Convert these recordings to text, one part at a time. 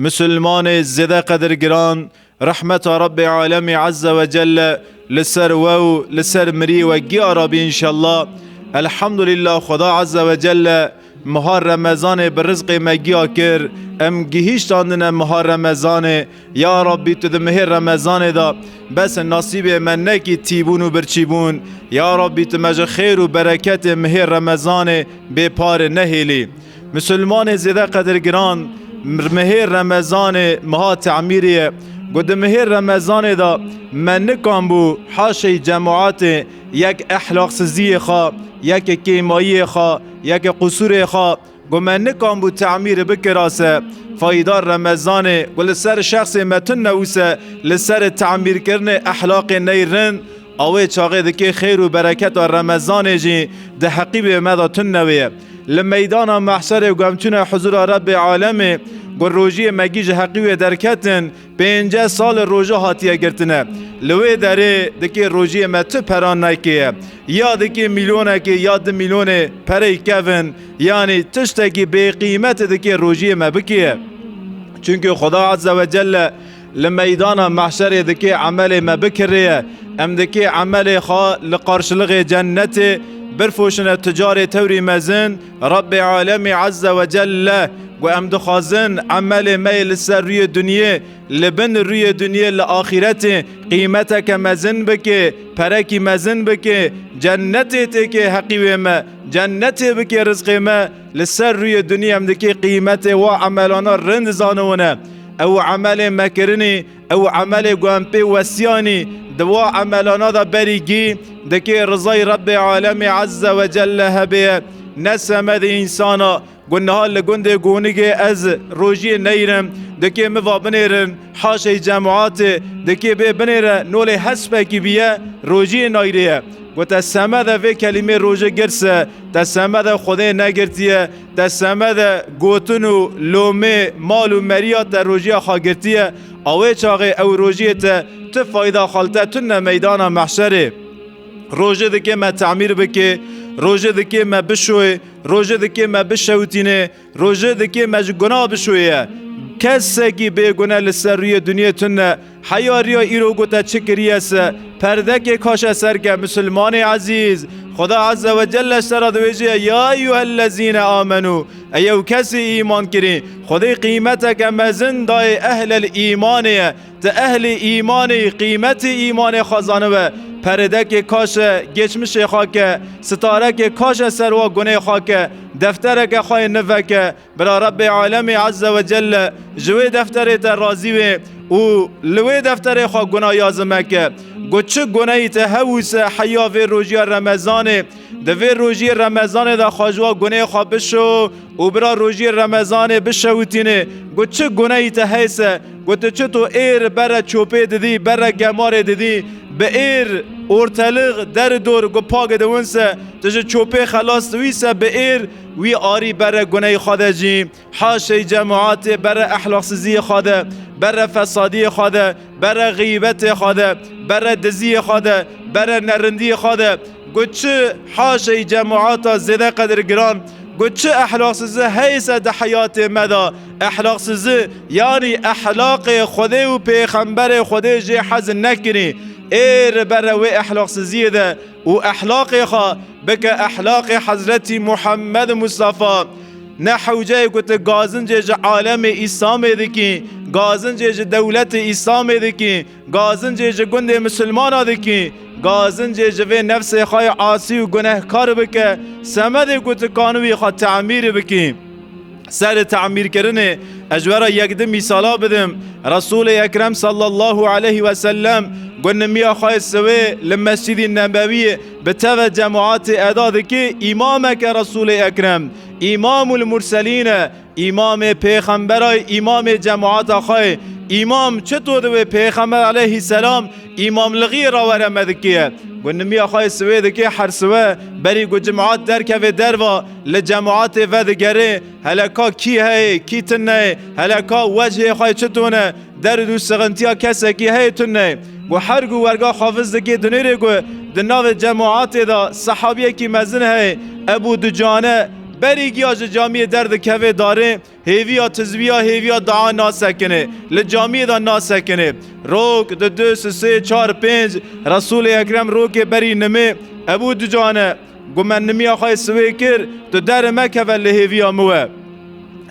مسلمان زده قدر گران رحمت رب عالم عز و جل لسر و لسر مری و گیا ربی انشالله. الحمدلله خدا عز و جل ماه رمضان برزق مگیا کر ام گهیشتاندن ماه رمضان. یا ربی تو ده ماه رمضان دا بس نصیب من نکی تیبون و برچیبون. یا ربی تو مجا خیر و برکت ماه رمضان به پار نهیلی. مسلمان زیده قدر گران ماه رمضان ماه تعمیریه. گود ماه رمضان دا من نکام بو حاشی جماعت یک اخلاق سزی خوا، یک کیمایی خوا، یک قصور خوا، گو من نکام بو تعمیر بکراسه فایدار رمضان گل سر شخص متن نوسه لسر تعمیر کرن اخلاق نیرن اوه چاقه دکی خیر و برکت و رمضان جی ده حقیب مدا تن نویه لمیدان محشر گمچون حضور رب عالمه گل روژی مگیج حقیب درکتن 5 سال روژه هاتیه گرتنه لوی داره دکی روژی متو پران نکیه یا دکی میلیونه که یا 2 میلیون پره کون یعنی تشتکی به قیمت دکی روژی مبکیه. چونکه خدا عز و جل لمیدان محشر دکی عمل مبکریه ام دکی عمل خواه لقارشلغ جنت برفوشن تجار توری مزن رب عالم عز و جل و ام دخوازن عمل میل سر روی دنیا لبن روی دنیا لآخرت قیمتک مزن بکه پرکی مزن بکه جنت تکه حقیب ما جنت بکه رزق ما لسر روی دنیا ام دکی قیمت و عملانا رند زانونه او عمل مکرنی او عمل گوانپی وسیانی دوا عملانا دا بریگی دکی رضای رب عالم عز و جل هبه نسمد انسانا گناه لگنده گونگه از روژی نیرم دکی موا بنیرن حاشی جماعات دکی به بنیره نول حسبه کی بیه روژی نیریه و تسمد و کلمه روژه گرسه تسمد خدا نگرتیه تسمد گوتن و لومه مال و مریات در روژی خاگرتیه اوه چاقه او روژی تا فایده خالته تن میدان محشره روژه دکی ما تعمیر بکه روژه دکی ما بشوه روژه دکی ما بشوتینه روژه دکی ما گناه بشوه کسی که به گناه لسر روی دنیا تنه حیاریا ایرو گوتا چکریه سه پرده که کاش اثر که مسلمان عزیز خدا عز و جل سر دویجه یا ایوه الذین آمنو ایو کسی ایمان کری خدا قیمت که مزن دای اهل الایمانه تا اهل ایمانی قیمت ایمان خزانه و پرده که کاش گچمش خاکه ستاره که کاش سر و گناه خاکه دفتره که خواهی نفکه برا رب عالم عز و جل جوی دفتره تا راضی و لوی دفتره خواه گناه یازمه که گو چه گناهی تا هوس حیا وی روژی رمضانه ده وی روژی رمضانه ده خواجوا گناه خواه بشو و برا روژی رمضانه بشوتینه گو چه گناهی تا حیسه گو چه تو ایر برا چوپه ددی برا گمار ددی به ایر ارتلق در دور گو پاگ دونسه تجه چوپه خلاص دویسه به ایر وی آری برا گناه خواده جی حاشی جماعت برا اخلاق سزی خواده برا فسادی خواده برا غیبت خواده برا دزی خواده برا نرندی خواده گو چه حاشی جماعت زده قدر گران گو چه اخلاق سزی حیث ده حیات مدا اخلاق سزی یعنی اخلاق خوده و پیغمبر خوده جی حزن نکنی ایر برا و اخلاق سزی ده و اخلاق خواه بکه اخلاق حضرت محمد مصطفی نحو جای گوته گازن جه عالم اسلام دکی گازن جه دولت اسلام دکی گازن جه گند مسلمان دکی گازن جه و نفس خواه عاصی و گناهکار بکه سمد گوته قانوی خواه تعمیر بکی سر تعمیر کرنه اجوارا یک ده مثالا بدم رسول اکرم صلی الله علیه و سلم گونه میا خواه سوه لمسجد نبوی به تو جماعت ادا که امام که رسول اکرم امام المرسلین امام پیغمبرای امام جماعت خواه امام چطور دوه پیغمبر علیه السلام امام لغی را ورمد که گونه میا خواه سوه ده که هر سوه بری گو جماعت در که در و لجماعت و دگره هلکا کی هی کی تنه هلکا وجه خواه چطونه در دو سغنتیا کسی کی هی تنه و هر گو ورگا حافظ دکی دنیره گو دناو جماعت دا صحابیه کی مزن هی ابو دجانه بری گیاج جامی درد که داره هیویا تزویا هیویا دعا ناسکنه لجامی دا ناسکنه روک دو دو سه چار پنج رسول اکرم روک بری نمی ابو دجانه گمن نمی آخای سوی کر تو در مکه و لهیویا موه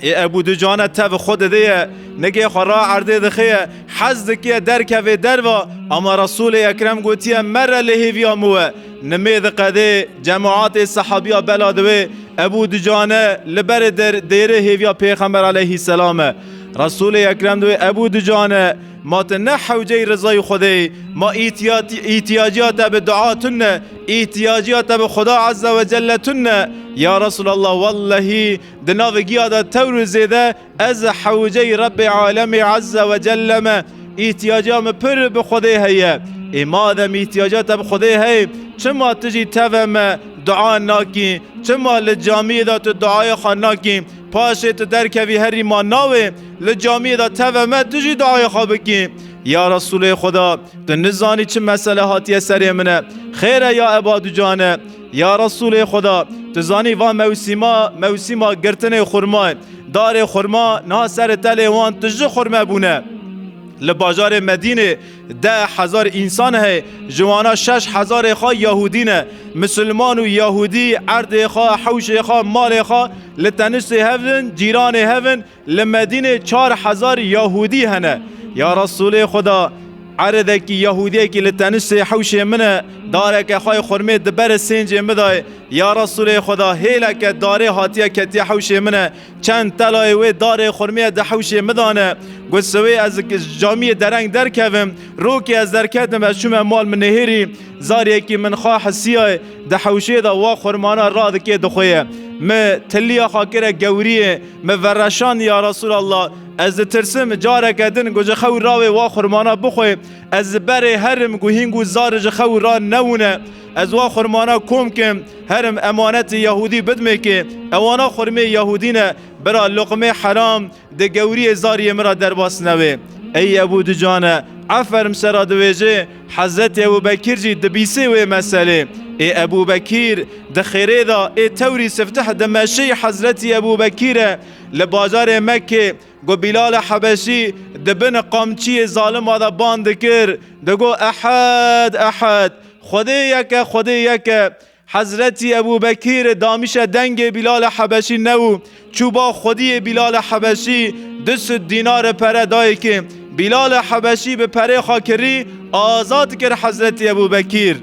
ابو دجانه تف خود دیه نگه خورا عرده دخیه حز دکیه در که در و اما رسول اکرم گوتیه مره لهیویا موه نمی دقده جماعات صحابیا بلادوه ابو دجانه لبر در دیره هیویا پیغمبر علیه السلام رسول اکرم دوی ابو دجانه ما تنه حوجه رضای خودی ما ایتیاجیات به دعاتن ایتیاجیات به خدا عز و جل تن یا رسول الله والله دناو گیادا تور زیده از حوجه رب عالم عز و جل ما ایتیاجام پر به خودی هیه اما دم ایتیاجات به خودی هی چما تجی توم دعا ناکی چما لجامی دا تو دعای خان ناکی پاشه تو درکوی هری ما ناوه لجامی دا توم تجی دعای خواه بکی یا رسول خدا تو نزانی چه مسئله هاتی سری منه خیره یا عباد جانه یا رسول خدا تو زانی و موسیما گرتن خورما دار خورما نه سر تله وان تجی خورما بونه لباجار مدینه 10,000 انسان ہے جوانا 6,000 خوا یهودینه مسلمان و یهودی عرض خوا حوش خوا مال خوا لتنس هفن جیران هفن لمدینه 4,000 یهودی هنه یا رسول خدا عرضه کی یهودی کی لتنس حوش منه داره که خواهی خورمه دبر سنج مدای یا رسول خدا هیله که داره هاتیه کتی حوش منه چند تلای و داره خورمه ده حوش مدانه گوشوی از جامی درنگ درکوم رو که از درکتم از شما مال من نهیری زاری که من خواه حسیه ده حوشه ده وا خورمانا را دکه دخویه ما تلیا خاکره گوریه ما ورشان یا رسول الله از ترسم جاره کدن گوجه خو راوی وا خورمانا بخوی از بره هرم گوهینگو زارج خو را نونه از وا خورمانا کوم کم هرم امانت یهودی بدمه که اوانا خورمه یهودینه برا لقمه حرام ده گوری زاری مرا درباس نوه ای ابو دجانه عفرم سرا دویجه حضرت ابو بکر جی دبیسه و مسئله ای ابو بکر ده خیره دا ای توری سفتح دمشی حضرت ابو بکر لبازار مکه گو بلال حبشی ده بن قامچی ظالم آده باند کر ده گو احد احد خودی یک حضرت ابو بکر دامیش دنگ بلال حبشی نو چوبا خودی بلال حبشی 200 دینار پره دای که بلال حبشی به پره خاکری آزاد کر حضرت ابو بکر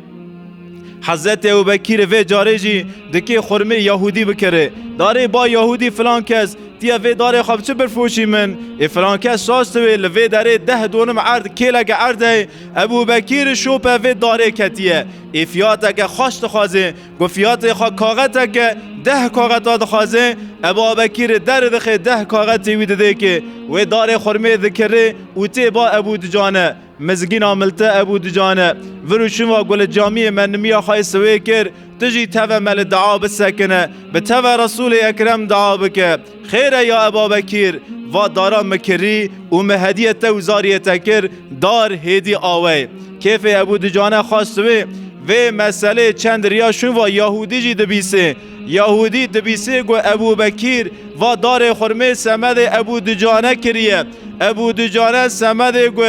حضرت ابو بکر و جاره جی دکی خورمه یهودی بکره داره با یهودی فلان کس تیا و داره خواب چه برفوشی من فلان کس شاستوی لوی داره 10 دونم عرض کلگ عرضه ابو بکر شوپه و داره کتیه فیاته که خوشت خوازه گو فیاته خواه کاغته که 10 کاغت خوازه ابو بکر در دخه 10 کاغت وید ده که و داره خورمه ذکره و تی با ابو دجانه مزگین عملته ابو دجانه ورو شما گل جامعه من نمیا خواهی سوی کر تجي توا مل دعا بسکنه به توا رسول اکرم دعا بکه خیره یا ابا بکر و دارا مکری و مهدیت و زاریت کر دار هدی آوه کیف ابو دجانه خواستوه و مسئله چند ریاشون و یهودی جی دبیسه یهودی دبیسه گو ابو بکر و دار خرمه سمد ابو دجانه کریه ابو دجانه سمد گو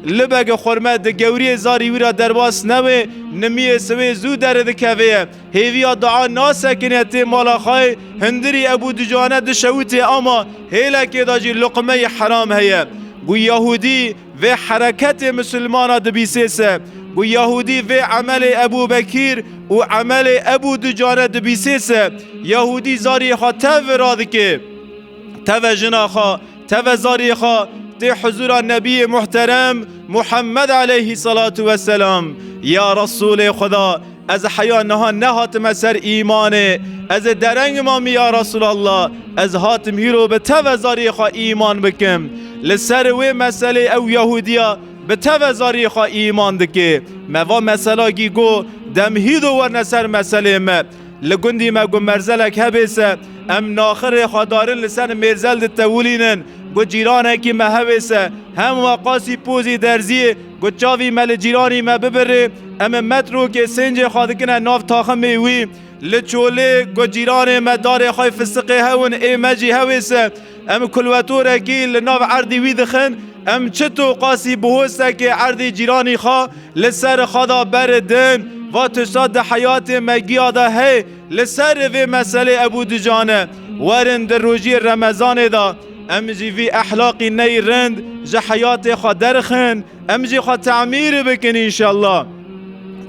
لبگ خورمه ده گوری زاری ویرا درباس نوه نمیه سوی زو درده کوه هیویا دعا ناسکنه تی مالا خواهی هندری ابو دجانه ده شوته اما هیلکی داجی لقمه حرام هیه گو یهودی و حرکت مسلمان ده بیسیسه گو یهودی و عمل ابو بکر و عمل ابو دجانه ده بیسیسه یهودی زاری خواه تو راده که تو جنا خواه تو زاری خواه تی حضور نبی محترم محمد علیه صلاة و سلام یا رسول خدا از حیا نهاتم سر ایمانه از درنگ ما یا رسول الله از هاتم هیرو به توزاری خواه ایمان بکم لسر و مسئله او یهودیا به توزاری خواه ایمان دکه موا مسئله گی گو دم هیدو ورن سر مسئله ما لگندی ما گو مرزلک هبیسه ام ناخر خواه دارن لسر مرزل دتولینن گو جیرانه که مهویسه هم واقاسی پوزی درزیه گو چاوی مل جیرانی ما ببره اما مترو که سنج خادکنه ناف تاخم میوی لچوله گو جیران مدار خای فسقه هون ایمجی هویسه ام کلواتوره کی لناو عردی وی دخن ام چتو قاسی بهوسته که عردی جیرانی خوا لسر خدا بردن و تشاد حیات مگیاده هی لسر وی مسئله ابو دجانه ورن در روژی رمضان دا ام جی وی احلاقی نیرند جه حیات خوا درخن ام جی خوا تعمیر بکن انشالله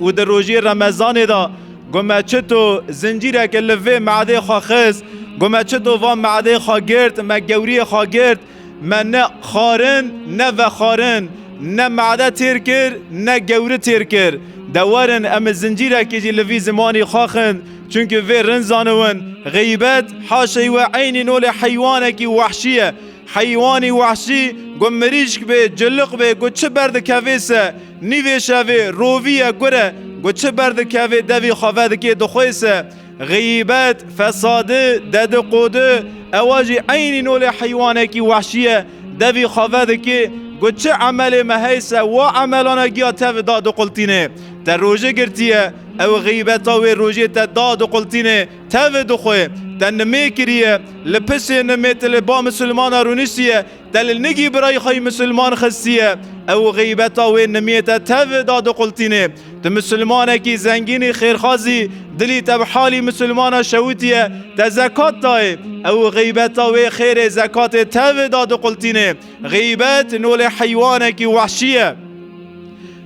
و در روژی رمضان دا گمه چتو زنجیره که لوی معده خوا خست گمه چتو و معده خوا گرد ما گوری خوا گرد ما نه خارن نه و خارن نه معده تیر کر نه گوری تیر کر دوارن ام زنجیره که جی لوی زمانی خواخن چونکه وی رنزانون غیبت حاشی و عین نول حیوانکی وحشیه حیوانی وحشی گو مریشک به جلق به گو چه برد کویسه نیوی شوی روویه گره گو چه برد کوی دوی خواه که دخویسه غیبت فساده دد قوده اواجی عین نول حیوانکی وحشیه دوی خواه که گو چه عمل مهیسه و عملانه گیا تف داد قلتینه در روژه گرتیه او غیبتا و روژه تا داد قلتینه تف دخوه در نمی کریه لپسی نمی تلبا مسلمان رونیسیه دل نگی برای خواهی مسلمان خستیه او غیبتا و نمی تا تف داد قلتینه در مسلمانه کی زنگین خیرخازی دلی تب حالی مسلمان شویتیه تا زکات تای او غیبتا و خیر زکات تف داد قلتینه غیبت نول حیوانه کی وحشیه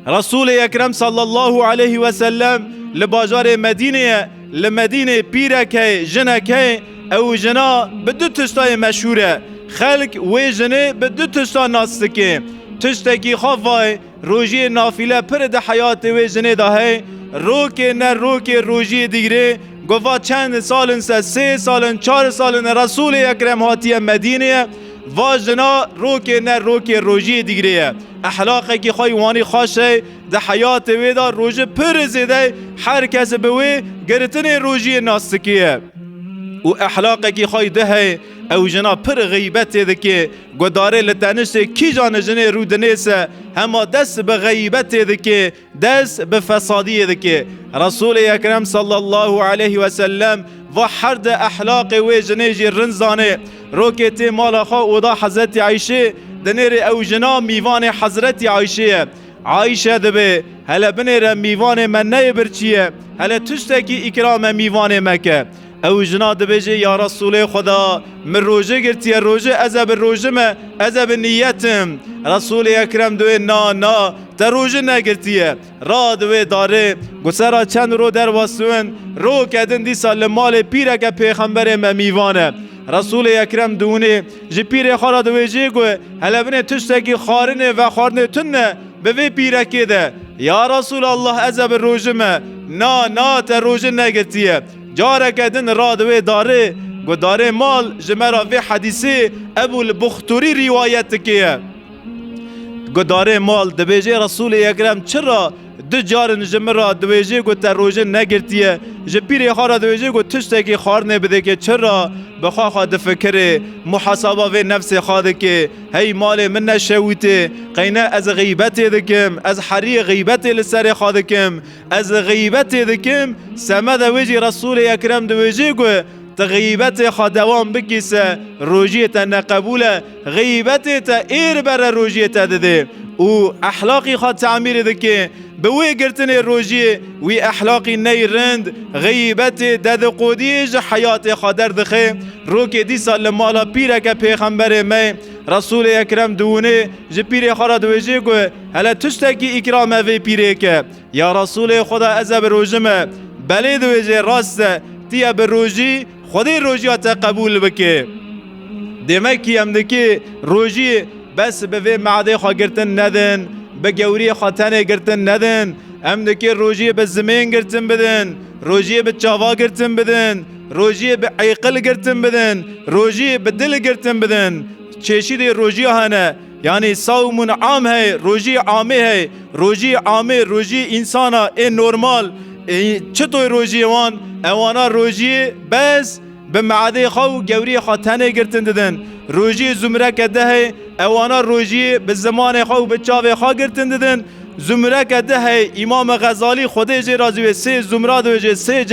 رسول اکرم صلی الله علیه و سلم لباجار مدینه لمدینه پیرکه جنکه او جنا به دو تشتای مشهوره خلق و جنه به دو تشتا ناستکه تشتکی خواه روژی نافله پر ده حیات و جنه داهی روکه نه روکه روژی دیگره گفت چند سالن سه سالن 4 سالن رسول اکرم هاتی مدینه و جنا روکه نه روکه روژی دیگره احلاقه که خواهی وانی خواشه ده حیات ویدا روژه پر زیده هر کس بوی گرتن روژی ناستکیه و احلاقه که خواهی ده او جنا پر غیبت ده که گداره لتنشت کی جان جنه رو دنیسه هما دست به غیبت ده که دست به فسادی ده که رسول اکرم صلی الله علیه و سلم و هر ده احلاق و جنه جی رنزانه روکت مالا خواه ودا حضرت عایشه دنیر او جنا میوان حضرت عایشه عایشه دبه هلا بنیر میوان من نه برچیه هلا تشتکی اکرام میوان مکه او جنا دبه یا رسول خدا من روژه گرتیه روژه ازب روژه ما ازب نیتم رسول اکرم دوه نا تا روژه نگرتیه را دوه داره گسرا چند رو در واسون رو کدن دی سال مال پیره که پیغمبر ما میوانه رسول اکرم دونه جی پیر خارا دوی جی گوه هلا بینه تشتکی خارنه و خارنه تنه به وی پیره که ده یا رسول الله ازب روژه ما نا تا روژه نگرتیه جاره کدن را دوی داره گو داره مال جمرا وی حدیثه ابو البختوری روایت که گو داره مال دبیجه رسول اکرم چرا دو جارن جمرا دویجه گو تا روژه نگرتیه جه پیری خارا دویجه گو تشتکی خار نبده که چرا بخواه خواد فکره محاسبه و نفس خواده که هی مال من نشویته قینه از غیبت دکم از حری غیبت لسر خواده کم از غیبت دکم سمد ویجی رسول اکرم دویجه گو تا غیبت خواه دوام بکیسه روژیه تا نقبوله غیبت تا ایر بر روژیه تا دده و احلاقی خواه تعمیر دکه به وی گرتن روژی وی احلاقی نیرند غیبت دد قودیج حیات خادر دخه رو که دی سال مالا پیره که پیغمبر می رسول اکرم دونه جه پیره خارا دویجه گوه هلا تشتکی اکرام وی پیره که یا رسول خدا ازب روژمه بله دویجه راست تیه به روژی خودی روژیات قبول بکه دمکی هم دکی روژی بس به وی معده خواه گرتن ندن به گوری خاتنه گرتن ندن ام دکی روژی به زمین گرتن بدن روژی به چاوا گرتن بدن روژی به عیقل گرتن بدن روژی به دل گرتن بدن چشید روژی هنه یعنی صوم عام ہے روژی عامه ہے روژی عامه روژی انسانا این نورمال چطور روژی وان اوانا روژی بس به معده خو گوری خاتنه گرتن ددن روژی زمره کده ہے اوانا روژی به زمان خو به چاوه خوا گرتن ددن زمره که ده امام غزالی خودی جی رازوی 3 زمره دوجه 3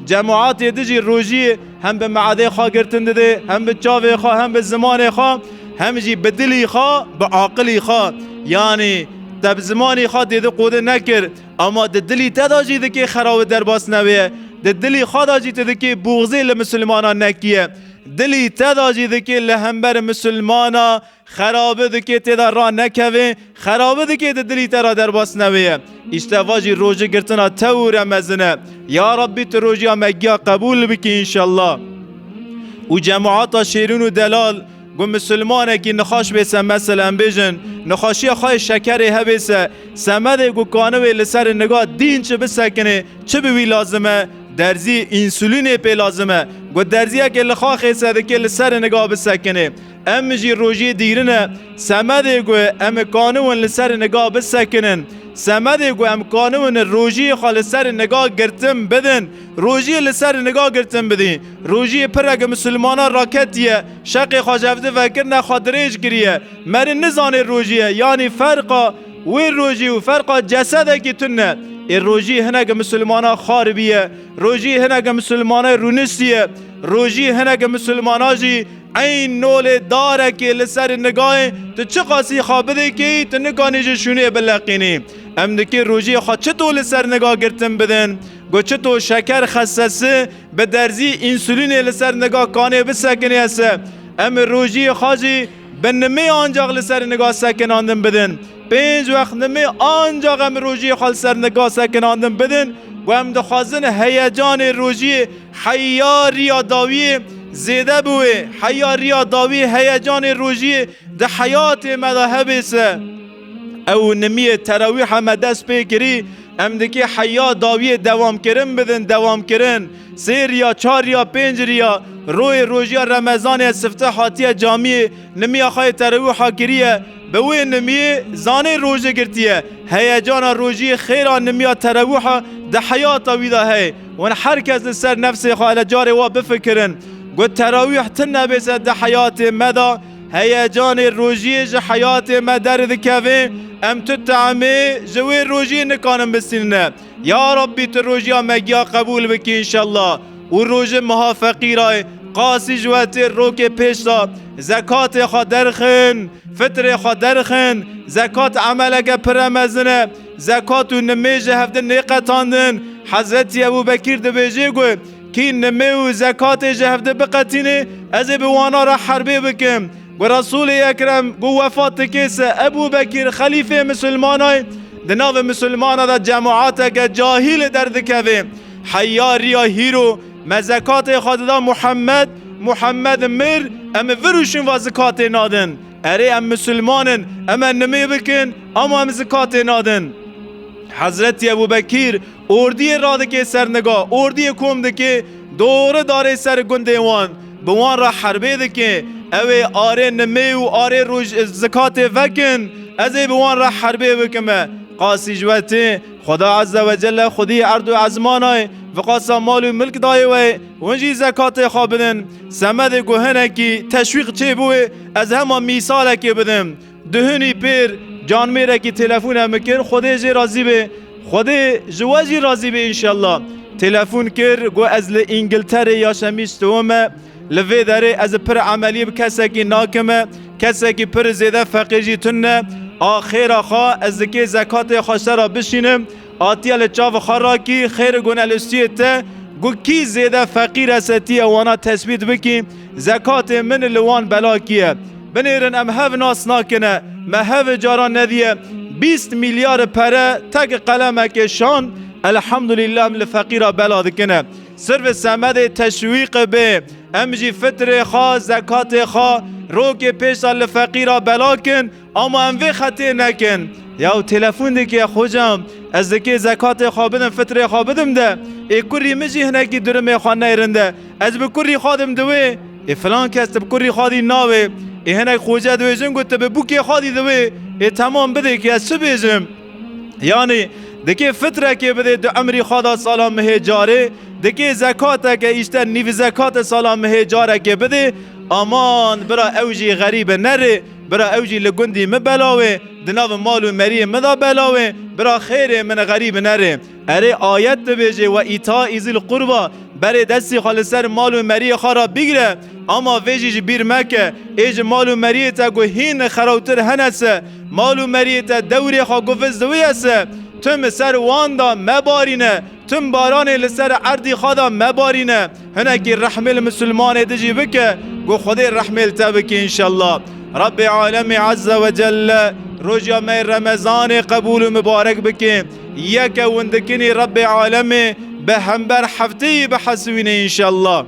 جماعات دیجی روژی هم به معده خواه گرتن ده، هم به چاوه خواه، هم به زمان خواه، هم جی به دلی خواه، به عاقلی خواه. یعنی تب زمانی خواه دیده قوده نکر، اما ده دلی تدا جیده که خراب در باس نویه، ده دلی خواه دا جیده که بغضی لمسلمانان نکیه، دلی تدا جیده که لهمبر مسلمانا خرابه ده که تدا را نکوه، خرابه ده که ده دلی تدا در باس نویه. اشتواجی روژه گرتنا تور مزنه. یا ربی تو روژی مگیا قبول بکی انشالله. و جماعات شیرون و دلال گو مسلمانه که نخاش بیسه مثلا بیجن نخاشی خواه شکر هبیسه سمده گو کانوی لسر نگاه دین چه بسکنه چه بوی لازمه درزی انسولین پی لازمه گو درزیه که لخواه خیسه ده که لسر نگاه بسکنه ام جی روژی دیرنه سمده گو ام کانون لسر نگاه بسکنن سمده گو ام کانون روژی خواه لسر نگاه گرتم بدن روژی لسر نگاه گرتم بدین روژی پرگ مسلمانا راکتیه شق خواجفته فکر نخادریش گریه مرین نزانه روژیه یعنی فرقا وی روژی و فرقا جسده که تنه ای روژی هنگ مسلمانا خاربیه روژی هنگ مسلمانا رونسیه روژی هنگ مسلمانا جی این نول داره که لسر نگاه تو چه قاسی خوابده که تو نگانی جشونه بلقینی ام دکی روژی خواه چطور لسر نگاه گرتن بدن گو چطور شکر خصصه به درزی انسولین لسر نگاه کانه بسکنی هسته ام روژی خواهی به نمی آنجاق لسر نگاه سکناندن بدن 5 وقت نمی آنجاق ام روژی خواه لسر نگاه سکناندن بدن و ام دخوازن هیجان روژی حیاری داوی زیده بوه حیاری داوی هیجان روژی ده حیات مذهب سه او نمی تراویح هم دست پیکری ام دکی حیا داوی دوام کرن بدن دوام کرن 3 یا 4 یا 5 یا روی روژی رمضان سفته حاتی جامی نمی آخای تراویح کریه به وی نمی زانه روژه گرتیه هیجان روژی خیران نمی تراویح ده حیات ویده هی ون هر کس لسر نفس خواهل جاره و بفکرن گو تراویح تنه بیسه ده حیات مدا هیجان روژی جه حیات مدرد کفه ام تو تعمی جوی روژی نکانم بسینه یا ربی تو روژی مگیا قبول بکی انشالله و روژ مها فقیرای قاسی جوات روک پیشتا زکات خواه درخن فطر خواه درخن زکات عملگه پرمزنه زکات و نمیجه هفته نیقتاندن حضرت ابو بکر ده بیجه گوی کی نمی و زکات جهفته بقتینه از بوانا را حربه بکم و رسول اکرم گو وفات کیسه ابو بکر خلیفه مسلمانای دناو مسلمانا دا جماعت که جاهیل درد کفه حیاری یا هیرو مزکات خود دا محمد مر ام وروشن و زکات نادن اره ام مسلمانن اما نمی بکن اما ام زکات نادن حضرت ابو بکر اردی راده که سرنگاه اردی کوم ده که دوره داره سر گنده وان بوان را حربه ده که اوه آره نمی و آره روش زکات وکن از بوان را حربه بکمه قاسی جوته خدا عز و جل خودی عرض و عزمانای وقاسا مال و ملک دایوه ونجی زکات خواه بدن سمد گوهنه که تشویق چه بوه از همه میساله که بدن دهنی پیر جان میره که تلفون هم کر خودی جی رازی به خودی جواجی رازی به انشالله تلفون کر گو از انگلتر یا شمیشتومه لوی داره از پر عملی بکسه که ناکمه کسه که پر زیده فقیجی تنه آخیر خواه از که زکات خواسته را بشینم آتیال چاو خارا کی خیر گونه لستیته گو کی زیده فقیر استی وانا تثبیت بکی زکات من لوان بلا کیه بنیرن ام هف ناس ناکنه ما هف جاران ندیه 20 میلیارد پره تک قلمه که شان الحمدلله لفقیر بلا دکنه صرف سمد تشویق به امجی فطر خواه زکات خواه رو که پیش لفقیر بلا کن اما اموی خطی نکن یا تلفون دی که خوشم از دکی زکات خواه بدم فطر خواه بدم ده ای کری مجی هنکی درمه خواه نیرنده از بکری خوادم دوی ای فلان کس بکری خوادی ناوی ای هنک خوجه دوی جن گوته به بوکی خوادی دوی ای تمام بده که از چه بیجم یعنی دکی فطره که بده دو عمری خدا سالام مهجاره دکی زکات که ایشتر نیو زکات سالام مهجاره که بده امان برا اوجی غریب نره برا اوجی لگندی مبلاوه دناو مالو مری مدا بلاوه برا خیر من غریب نره اره آیت بجه و ایتا ذی القربا بره دستی خالصر مالو مری خارا بگیره اما ویجی بیر مکه ایج مالو مری تا گو هین خراوتر هنسه مالو مری تا دوری خوا گفز دویسه تم سر واندا مبارینه تم باران لسر عردی خدا مبارینه هنکی رحمل مسلمان دجی بکه گو خدای رحمل تبکه انشالله رب عالم عز و جل رجا می رمضان قبول و مبارک بکه یک وندکنی رب عالم به همبر حفتی بحسوینه انشالله